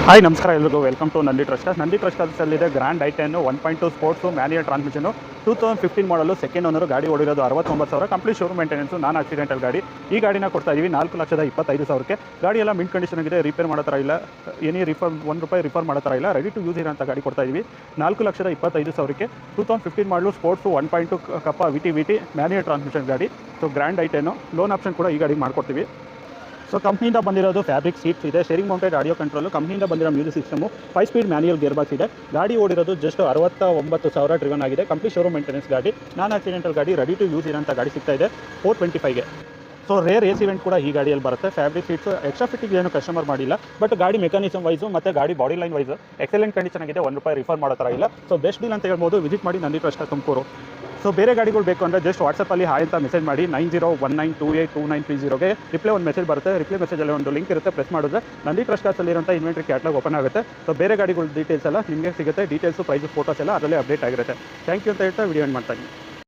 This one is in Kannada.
ಹಾಯ್ ನಮಸ್ಕಾರ ಎಲ್ರಿಗೂ welcome to Nandi Trust Cars. Nandi Trust ಕಾರ್ಸಲ್ಲಿದೆ ಗ್ರ್ಯಾಂಡ್ ಐ10 1.2 ಸ್ಪೋರ್ಟ್ಸು ಮ್ಯಾನ್ಯುಯಲ್ ಟ್ರಾನ್ಸ್ಮಿಷನು 2015 ಮಾಡಲು ಸೆಕೆಂಡ್ ಓನರು. ಗಾಡಿ ಓಡಿರೋದು 69,000, complete showroom maintenance, non accidental ಗಾಡಿ. ಈ ಗಾಡಿನ ಕೊಡ್ತಾ ಇದೀವಿ 4,25,000ಕ್ಕೆ. ಗಾಡಿ ಎಲ್ಲ ಮಿಂಟ್ ಕಂಡೀಷನ್ ಆಗಿದೆ, ರಿಪೇರ್ ಮಾಡೋ ಥರ ಇಲ್ಲ, ಎನಿ ₹1 ರಿಫರ್ ಮಾಡೋ ಥರ ಇಲ್ಲ, ರೆಡಿ ಟು ಯೂಸ್ ಇರೋಂಥ ಗಾಡಿ ಕೊಡ್ತಾ ಇದೀವಿ 4,25,000ಕ್ಕೆ. 2015 ಮಾಡಲು ಸ್ಪೋರ್ಟ್ಸು 1.2 ಕಪ್ಪ ವಿ ಟಿ ಮ್ಯಾನ್ಯುಯಲ್ ಟ್ರಾನ್ಸ್ಮಿಷನ್ ಗಾಡಿ. ಸೊ ಗ್ರ್ಯಾಂಡ್ ಐ10 ಲೋನ್ ಆಪ್ಷನ್ ಕೂಡ ಈ ಗಾಡಿಗೆ ಮಾಡ್ಕೊಡ್ತೀವಿ. ಸೊ ಕಂಪ್ನಿಯಿಂದ ಬಂದಿರೋದು ಫ್ಯಾಬ್ರಿಕ್ ಸೀಟ್ಸ್ ಇದೆ, ಶೇರಿಂಗ್ ಮೌಂಟೆಡ್ ಆಡಿಯೋ ಕಂಟ್ರೋಲು, ಕಂಪ್ನಿಯಿಂದ ಬಂದಿರೋ music system, 5 speed manual gear box ಇದೆ. ಗಾಡಿ ಓಡಿರೋದು ಜಸ್ಟ್ 69,000 ಡ್ರಿವನ್ ಆಗಿದೆ, ಕಂಪ್ಲೀಟ್ ಶೋರೂಮ್ ಮೇಂಟೆನೆನ್ಸ್ ಗಾಡಿ, ನಾನ್ ಆಕ್ಸಿಡೆಂಟಲ್ ಗಾಡಿ, ರೆಡಿ ಟು ಯೂಸ್ ಇರೋಂಥ ಗಾಡಿ ಸಿಗ್ತಾ ಇದೆ 425ಗೆ. ಸೊ ರೇರ್ ಎಸ್ ಇವೆಂಟ್ ಕೂಡ ಈ ಗಾಡಿಯಲ್ಲಿ ಬರುತ್ತೆ. ಫ್ಯಾಬ್ರಿಕ್ ಸೀಟ್ಸ್ ಎಕ್ಸ್ಟ್ರಾ ಫಿಟ್ಟಿಂಗ್ ಏನು ಕಸ್ಟಮರ್ ಮಾಡಿಲ್ಲ, ಬಟ್ ಗಾಡಿ ಮೆಕಾನಿಸಮ್ ವೈಸು ಮತ್ತು ಗಾಡಿ body line wise excellent condition ಆಗಿದೆ, ₹1 ರಿಫರ್ ಮಾಡೋ ಥರ ಇಲ್ಲ. ಸೊ ಬೆಸ್ಟ್ ಡೀಲ್ ಅಂತ ಹೇಳ್ಬೋದು. ವಿಸಿಟ್ ಮಾಡಿ ನಂದಿ ಟ್ರಸ್ಟ್ ತುಮಕೂರು. ಸೊ ಬೇರೆ ಗಾಡಿಗಳು ಬೇಕು ಅಂದರೆ ಜಸ್ಟ್ ವಾಟ್ಸಪ್ಪಲ್ಲಿ ಹಾಯ್ ಅಂತ ಮೆಸೇಜ್ ಮಾಡಿ 9019282930ಗೆ ರಿಪ್ಲೈ ಒಂದು ಮೆಸೇಜ್ ಬರುತ್ತೆ. ರಿಪ್ಲೈ ಮೆಸೇಜಲ್ಲಿ ಒಂದು ಲಿಂಕ್ ಇರುತ್ತೆ, ಪ್ರೆಸ್ ಮಾಡಿದ್ರೆ ನಂದಿ ಟ್ರಸ್ಟ್ ಕಾರ್ಸಲ್ಲಿರೋಂಥ ಇನ್ವೆಂಟ್ರಿ ಕ್ಯಾಟ್ಲಾಗ್ ಓಪನ್ ಆಗುತ್ತೆ. ಸೊ ಬೇರೆ ಗಾಡಿಗಳ ಡೀಟೇಲ್ಸ್ ಎಲ್ಲ ನಿಮಗೆ ಸಿಗುತ್ತೆ, ಡೀಟೇಲ್ಸು, ಪ್ರೈಸು, ಫೋಟೋಸ್ ಎಲ್ಲ ಅದರಲ್ಲೇ ಅಪ್ಡೇಟ್ ಆಗಿರುತ್ತೆ. ಥ್ಯಾಂಕ್ ಯು ಅಂತ ಹೇಳ್ತಾ ವಿಡಿಯೋ ಎಂಡ್ ಮಾಡ್ತಾ ಇದ್ದೀನಿ.